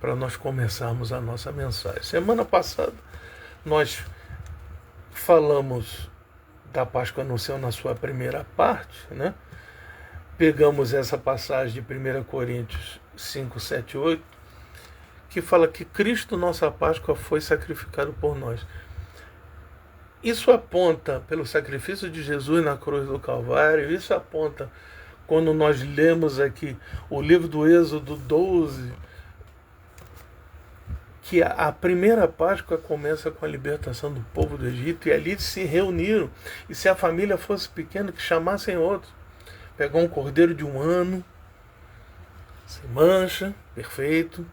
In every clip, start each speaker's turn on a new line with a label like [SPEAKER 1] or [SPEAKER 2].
[SPEAKER 1] para nós começarmos a nossa mensagem. Semana passada nós falamos da Páscoa no céu na sua primeira parte, né? Pegamos essa passagem de 1 Coríntios 5, 7, 8, que fala que Cristo, nossa Páscoa, foi sacrificado por nós. Isso aponta pelo sacrifício de Jesus na cruz do Calvário, isso aponta quando nós lemos aqui o livro do Êxodo 12, que a primeira Páscoa começa com a libertação do povo do Egito, e ali se reuniram, e se a família fosse pequena, que chamassem outros. Pegou um cordeiro de 1 ano, sem mancha, perfeito,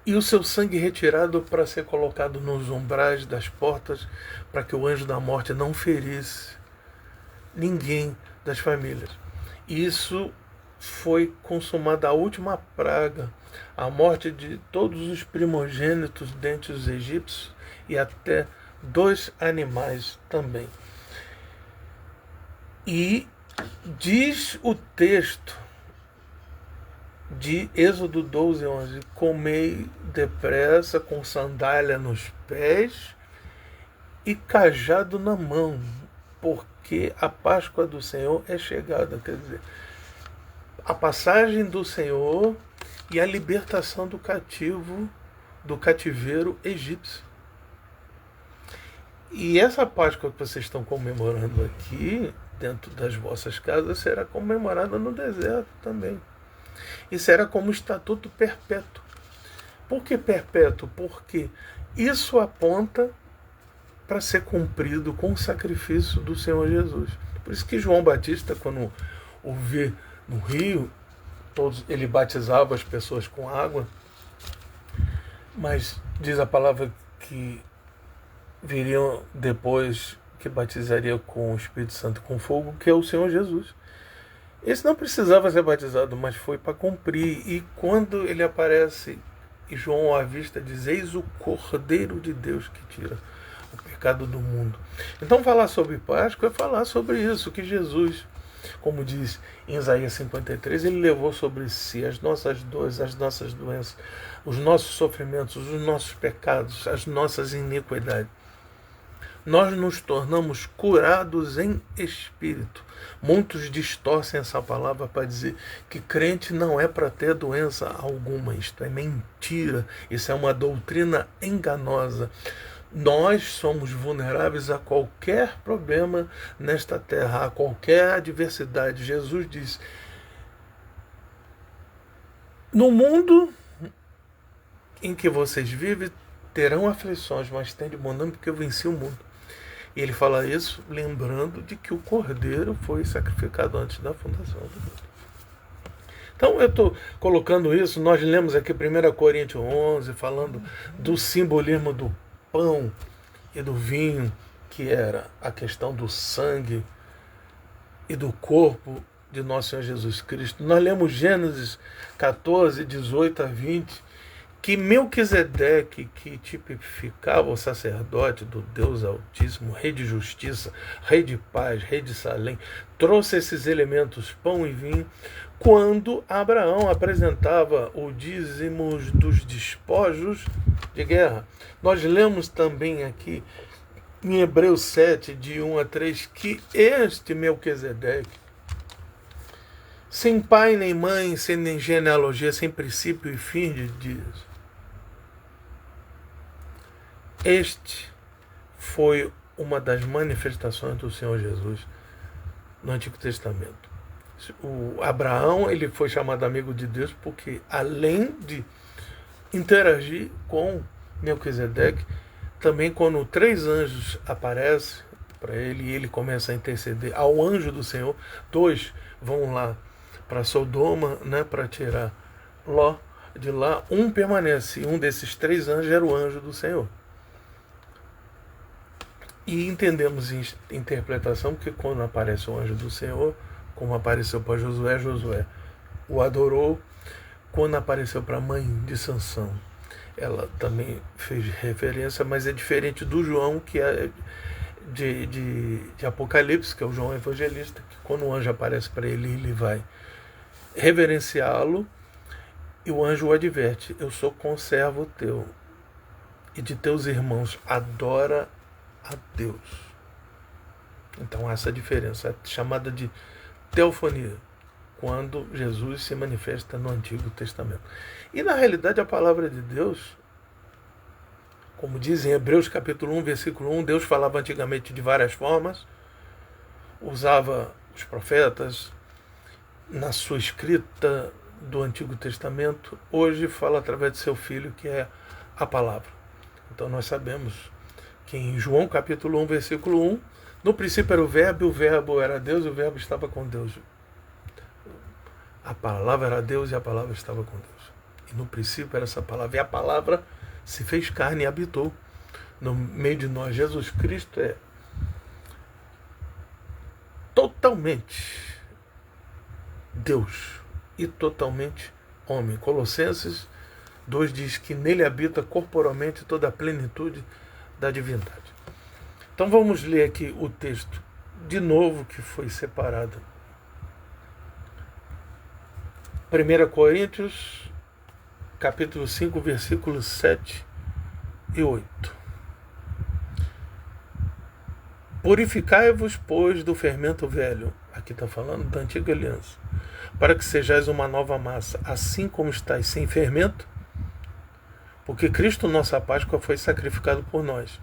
[SPEAKER 1] e o seu sangue retirado para ser colocado nos umbrais das portas, para que o anjo da morte não ferisse ninguém das famílias. Isso foi consumada a última praga, a morte de todos os primogênitos dentre os egípcios e até 2 animais também. E diz o texto de Êxodo 12, 11: comei depressa, com sandália nos pés e cajado na mão, porque a Páscoa do Senhor é chegada. Quer dizer, a passagem do Senhor e a libertação do cativeiro egípcio. E essa Páscoa que vocês estão comemorando aqui, dentro das vossas casas, será comemorada no deserto também. E será como estatuto perpétuo. Por que perpétuo? Porque isso aponta para ser cumprido com o sacrifício do Senhor Jesus. Por isso que João Batista, quando o vê no rio, ele batizava as pessoas com água, mas diz a palavra que viriam depois que batizaria com o Espírito Santo com fogo, que é o Senhor Jesus. Esse não precisava ser batizado, mas foi para cumprir. E quando ele aparece, e João o avista, diz: eis o Cordeiro de Deus que tira o pecado do mundo. Então falar sobre Páscoa é falar sobre isso, que Jesus, como diz em Isaías 53, ele levou sobre si as nossas dores, as nossas doenças, os nossos sofrimentos, os nossos pecados, as nossas iniquidades. Nós nos tornamos curados em espírito. Muitos distorcem essa palavra para dizer que crente não é para ter doença alguma. Isto é mentira. Isso é uma doutrina enganosa. Nós somos vulneráveis a qualquer problema nesta terra, a qualquer adversidade. Jesus diz: no mundo em que vocês vivem terão aflições, mas tem de bom ânimo porque eu venci o mundo. E ele fala isso lembrando de que o Cordeiro foi sacrificado antes da fundação do mundo. Então eu estou colocando isso, nós lemos aqui 1 Coríntios 11, falando do simbolismo do pão e do vinho, que era a questão do sangue e do corpo de nosso Senhor Jesus Cristo. Nós lemos Gênesis 14, 18 a 20, que Melquisedeque, que tipificava o sacerdote do Deus Altíssimo, rei de justiça, rei de paz, rei de Salém, trouxe esses elementos, pão e vinho, quando Abraão apresentava o dízimo dos despojos de guerra. Nós lemos também aqui em Hebreus 7, de 1 a 3, que este Melquisedeque, sem pai nem mãe, sem nem genealogia, sem princípio e fim de dias, este foi uma das manifestações do Senhor Jesus no Antigo Testamento. O Abraão, ele foi chamado amigo de Deus porque, além de interagir com Melquisedeque, também quando 3 anjos aparecem para ele e ele começa a interceder ao anjo do Senhor, 2 vão lá para Sodoma, né, para tirar Ló de lá, um permanece, e um desses 3 anjos era o anjo do Senhor. E entendemos em interpretação que quando aparece o anjo do Senhor, como apareceu para Josué, Josué o adorou. Quando apareceu para a mãe de Sansão, ela também fez referência, mas é diferente do João, que é de Apocalipse, que é o João Evangelista, que quando o anjo aparece para ele, ele vai reverenciá-lo E o anjo o adverte: eu sou conservo teu e de teus irmãos, adora a Deus. Então essa diferença é chamada de teofonia, quando Jesus se manifesta no Antigo Testamento. E na realidade a palavra de Deus, como diz em Hebreus capítulo 1, versículo 1, Deus falava antigamente de várias formas, usava os profetas na sua escrita do Antigo Testamento, hoje fala através de seu Filho, que é a palavra. Então nós sabemos que em João capítulo 1, versículo 1, no princípio era o Verbo era Deus e o Verbo estava com Deus. A palavra era Deus e a palavra estava com Deus. E no princípio era essa palavra. E a palavra se fez carne e habitou no meio de nós. Jesus Cristo é totalmente Deus e totalmente homem. Colossenses 2 diz que nele habita corporalmente toda a plenitude da divindade. Então vamos ler aqui o texto de novo que foi separado. 1 Coríntios, capítulo 5, versículos 7 e 8. Purificai-vos, pois, do fermento velho, aqui está falando da antiga aliança, para que sejais uma nova massa, assim como estáis sem fermento, porque Cristo, nossa Páscoa, foi sacrificado por nós.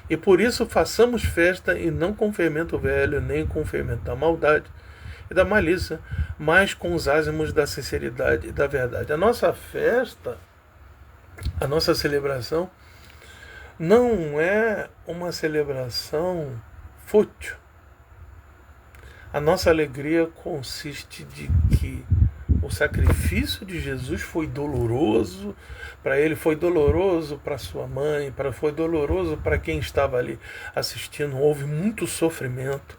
[SPEAKER 1] E por isso façamos festa, e não com fermento velho, nem com fermento da maldade e da malícia, mas com os ázimos da sinceridade e da verdade. A nossa festa, a nossa celebração, não é uma celebração fútil. A nossa alegria consiste de que o sacrifício de Jesus foi doloroso para ele, foi doloroso para sua mãe, foi doloroso para quem estava ali assistindo. Houve muito sofrimento,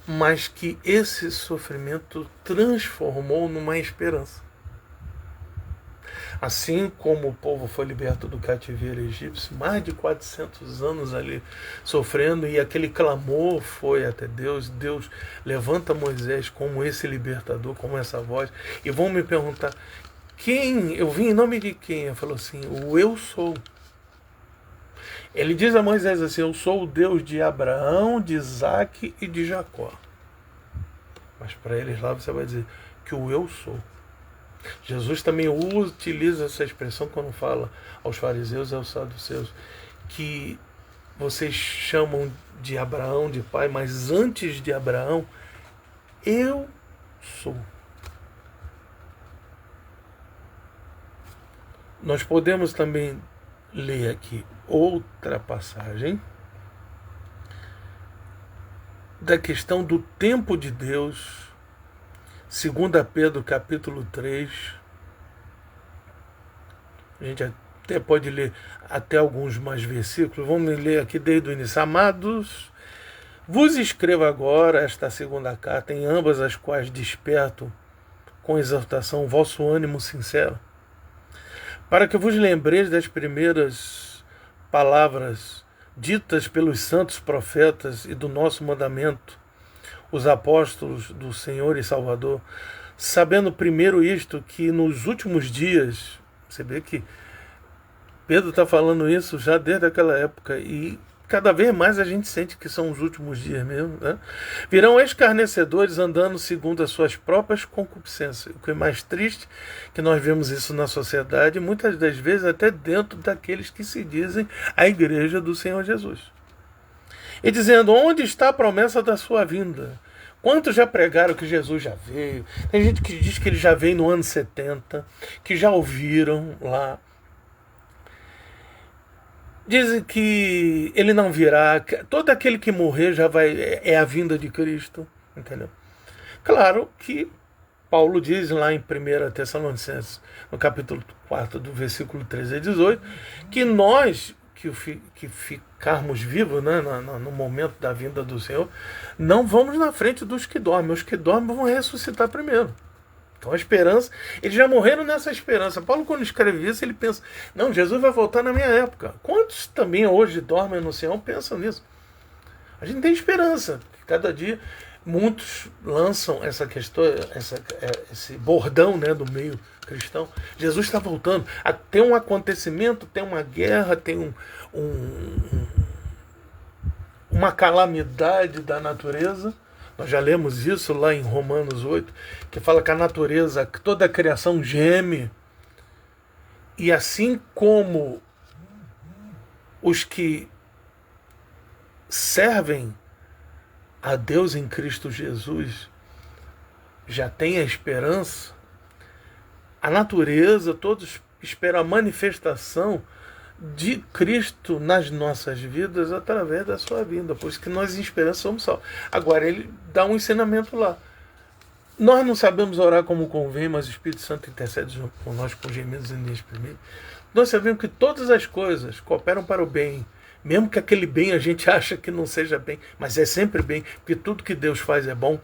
[SPEAKER 1] mas que esse sofrimento transformou numa esperança. Assim como o povo foi liberto do cativeiro egípcio, mais de 400 anos ali sofrendo, e aquele clamor foi até Deus. Deus levanta Moisés como esse libertador, como essa voz. E vão me perguntar, quem? Eu vim em nome de quem? Eu falo assim, o eu sou. Ele diz a Moisés assim, eu sou o Deus de Abraão, de Isaac e de Jacó. Mas para eles lá você vai dizer que o eu sou. Jesus também utiliza essa expressão quando fala aos fariseus e aos saduceus, que vocês chamam de Abraão de pai, mas antes de Abraão, eu sou. Nós podemos também ler aqui outra passagem da questão do tempo de Deus, 2 Pedro capítulo 3, a gente até pode ler até alguns mais versículos, vamos ler aqui desde o início. Amados, vos escrevo agora esta segunda carta, em ambas as quais desperto com exortação o vosso ânimo sincero, para que vos lembreis das primeiras palavras ditas pelos santos profetas e do nosso mandamento, os apóstolos do Senhor e Salvador, sabendo primeiro isto, que nos últimos dias, você vê que Pedro está falando isso já desde aquela época, e cada vez mais a gente sente que são os últimos dias mesmo, né? Virão escarnecedores andando segundo as suas próprias concupiscências. O que é mais triste, que nós vemos isso na sociedade, muitas das vezes até dentro daqueles que se dizem a igreja do Senhor Jesus. E dizendo, onde está a promessa da sua vinda? Quantos já pregaram que Jesus já veio? Tem gente que diz que ele já veio no ano 70, que já ouviram lá. Dizem que ele não virá, que todo aquele que morrer já vai, é a vinda de Cristo, entendeu? Claro que Paulo diz lá em 1 Tessalonicenses, no capítulo 4, do versículo 13 a 18, que nós que ficarmos vivos, né, no momento da vinda do Senhor, não vamos na frente dos que dormem. Os que dormem vão ressuscitar primeiro. Então a esperança, eles já morreram nessa esperança. Paulo, quando escreve isso, ele pensa, não, Jesus vai voltar na minha época. Quantos também hoje dormem no Senhor pensam nisso? A gente tem esperança. Cada dia muitos lançam essa questão, esse bordão, né, do meio cristão. Jesus está voltando. Tem um acontecimento, tem uma guerra, tem uma calamidade da natureza. Nós já lemos isso lá em Romanos 8, que fala que a natureza, que toda a criação geme. E assim como os que servem a Deus em Cristo Jesus já têm a esperança, a natureza, todos esperam a manifestação de Cristo nas nossas vidas através da sua vinda. Por isso que nós em esperança somos salvos. Agora, ele dá um ensinamento lá. Nós não sabemos orar como convém, mas o Espírito Santo intercede por nós com gemidos inexprimíveis. Nós sabemos que todas as coisas cooperam para o bem, mesmo que aquele bem a gente acha que não seja bem, mas é sempre bem, porque tudo que Deus faz é bom.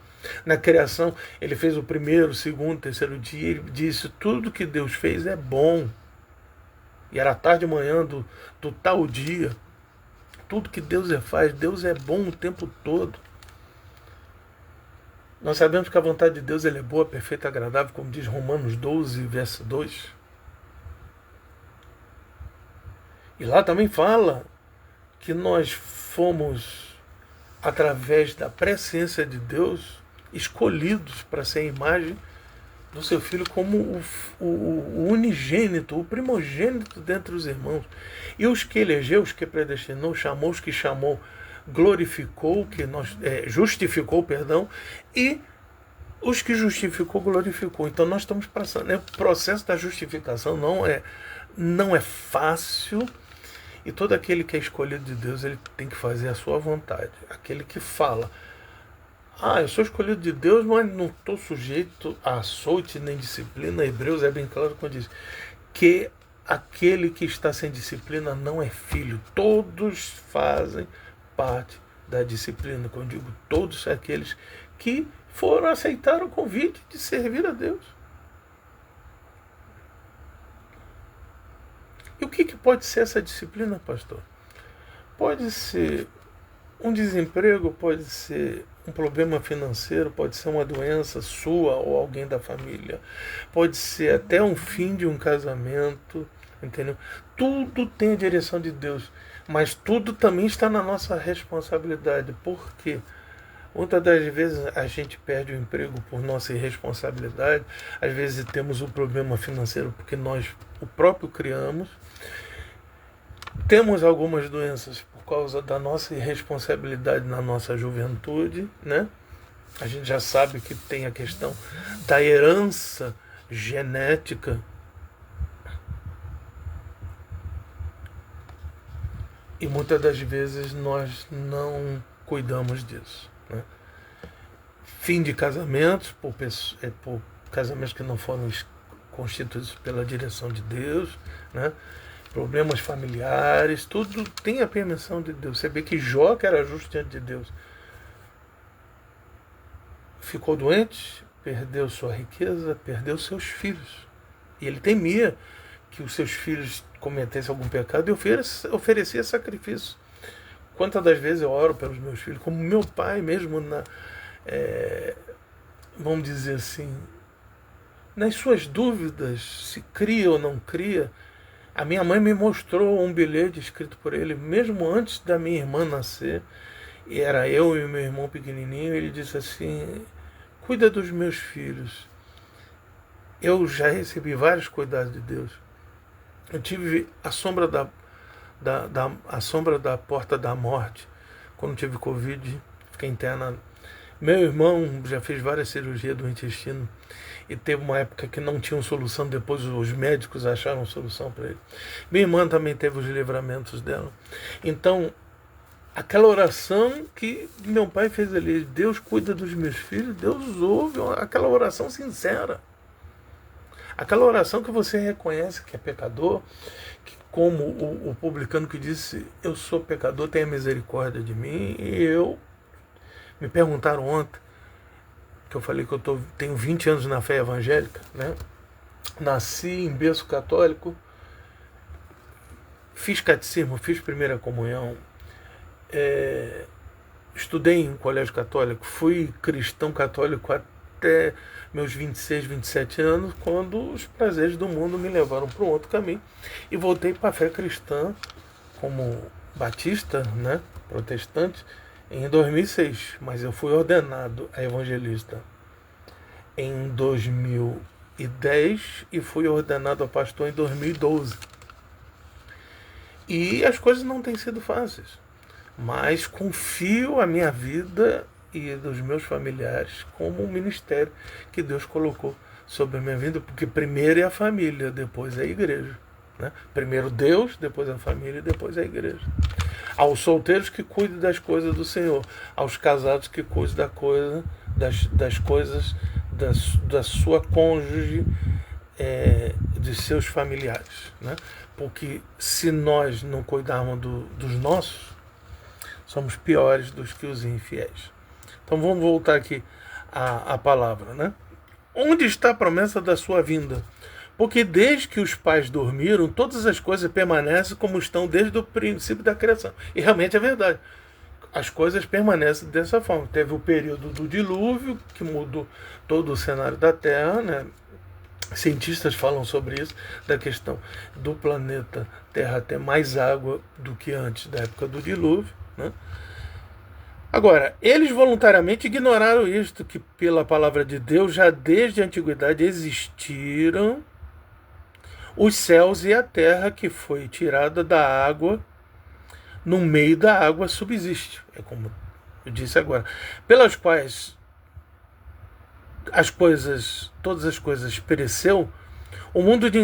[SPEAKER 1] Na criação, ele fez o primeiro, o segundo, o terceiro dia, ele disse, tudo que Deus fez é bom. E era tarde de manhã do tal dia. Tudo que Deus faz, Deus é bom o tempo todo. Nós sabemos que a vontade de Deus é boa, perfeita e agradável, como diz Romanos 12, verso 2. E lá também fala que nós fomos, através da presciência de Deus, escolhidos para ser a imagem do seu Filho como o unigênito, o primogênito dentre os irmãos. E os que elegeu, os que predestinou, chamou, os que chamou, glorificou, justificou, perdão, e os que justificou, glorificou. Então nós estamos passando. O processo da justificação não é fácil, e todo aquele que é escolhido de Deus, ele tem que fazer a sua vontade. Aquele que fala, eu sou escolhido de Deus, mas não estou sujeito a açoite nem disciplina. Hebreus é bem claro quando diz que aquele que está sem disciplina não é filho. Todos fazem parte da disciplina. Quando digo todos, aqueles que aceitaram o convite de servir a Deus. E o que pode ser essa disciplina, pastor? Pode ser um desemprego, pode ser um problema financeiro, pode ser uma doença sua ou alguém da família, pode ser até um fim de um casamento, entendeu? Tudo tem a direção de Deus, mas tudo também está na nossa responsabilidade. Por quê? Muitas das vezes a gente perde o emprego por nossa irresponsabilidade, às vezes temos um problema financeiro porque nós o próprio criamos, temos algumas doenças por causa da nossa irresponsabilidade na nossa juventude, né? A gente já sabe que tem a questão da herança genética. E muitas das vezes nós não cuidamos disso, né? Fim de casamentos, por casamentos que não foram constituídos pela direção de Deus, né? Problemas familiares, tudo tem a permissão de Deus. Você vê que Jó, que era justo diante de Deus, ficou doente, perdeu sua riqueza, perdeu seus filhos. E ele temia que os seus filhos cometessem algum pecado e oferecia sacrifício. Quantas das vezes eu oro pelos meus filhos, como meu pai mesmo, vamos dizer assim, nas suas dúvidas, se cria ou não cria. A minha mãe me mostrou um bilhete escrito por ele, mesmo antes da minha irmã nascer, e era eu e meu irmão pequenininho. Ele disse assim, cuida dos meus filhos. Eu já recebi vários cuidados de Deus. Eu tive a sombra a sombra da porta da morte. Quando tive Covid, fiquei internado. Meu irmão já fez várias cirurgias do intestino e teve uma época que não tinham solução, depois os médicos acharam solução para ele. Minha irmã também teve os livramentos dela. Então, aquela oração que meu pai fez ali, Deus cuida dos meus filhos, Deus ouve, aquela oração sincera. Aquela oração que você reconhece que é pecador, que, como o publicano que disse, eu sou pecador, tenha misericórdia de mim. E me perguntaram ontem, que eu falei que eu tenho 20 anos na fé evangélica, né? Nasci em berço católico, fiz catecismo, fiz primeira comunhão, estudei em colégio católico, fui cristão católico até meus 26, 27 anos, quando os prazeres do mundo me levaram para um outro caminho e voltei para a fé cristã como batista, né, protestante, em 2006, mas eu fui ordenado a evangelista em 2010 e fui ordenado a pastor em 2012. E as coisas não têm sido fáceis, mas confio a minha vida e dos meus familiares como um ministério que Deus colocou sobre a minha vida, porque primeiro é a família, depois é a igreja. Né? Primeiro Deus, depois a família e depois a igreja. Aos solteiros que cuidem das coisas do Senhor, aos casados que cuidem das coisas da sua cônjuge, de seus familiares. Né? Porque se nós não cuidarmos dos nossos, somos piores do que os infiéis. Então vamos voltar aqui à palavra. Né? Onde está a promessa da sua vinda? Porque desde que os pais dormiram, todas as coisas permanecem como estão desde o princípio da criação. E realmente é verdade. As coisas permanecem dessa forma. Teve o período do dilúvio, que mudou todo o cenário da Terra, né? Cientistas falam sobre isso, da questão do planeta Terra ter mais água do que antes da época do dilúvio. Né? Agora, eles voluntariamente ignoraram isto, que pela palavra de Deus, já desde a antiguidade existiram os céus e a terra, que foi tirada da água, no meio da água subsiste. É como eu disse agora. Pelas quais todas as coisas pereceu, o mundo de